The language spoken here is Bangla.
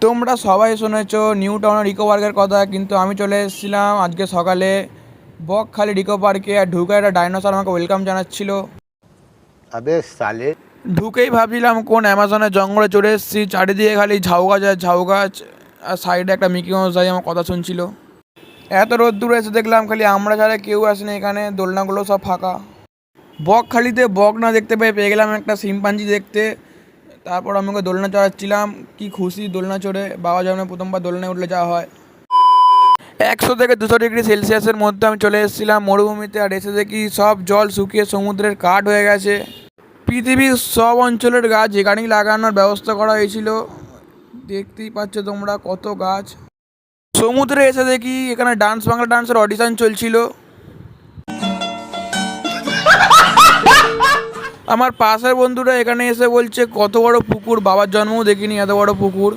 তোমরা সবাই শুনেছো নিউ টাউনের ইকো পার্কের কথা, কিন্তু আমি চলে এসেছিলাম আজকে সকালে বকখালি ইকো পার্কে। আর ঢুকে একটা ডাইনোসর আমাকে ওয়েলকাম জানাচ্ছিল। अबे साले। ঢুকেই ভাবছিলাম কোন অ্যামাজনের জঙ্গলে চলে এসেছি, চারিদিকে খালি ঝাউ গাছ আর ঝাউ গাছ, আর সাইডে একটা মিকি মাউস দাই আমার কথা শুনছিল। এত রোদ্দুর এসে দেখলাম খালি আমরা ছাড়া কেউ আসেনি এখানে, দোলনাগুলো সব ফাঁকা। বকখালিতে বক না দেখতে পেয়ে গেলাম একটা শিম্পাঞ্জি দেখতে। তারপর আমাকে দোলনা চড়াচ্ছিলাম, কি খুশি দোলনা চড়ে, বাবা যেমন প্রথমবার দোলনায় উঠলে যাওয়া হয়। 100 থেকে 200 ডিগ্রি সেলসিয়াসের মধ্যে আমি চলে এসেছিলাম মরুভূমিতে, আর এসে দেখি সব জল শুকিয়ে সমুদ্রের কাঠ হয়ে গেছে। পৃথিবীর সব অঞ্চলের গাছ এখানেই লাগানোর ব্যবস্থা করা হয়েছিল। দেখতেই পাচ্ছ তোমরা কত গাছ। সমুদ্রে এসে দেখি এখানে ডান্স বাংলা ডান্সের অডিশন চলছিল। আমার পাশের বন্ধুরা এখানে এসে বলছে কত বড় পুকুর, বাবার জন্মও দেখিনি এত বড় পুকুর।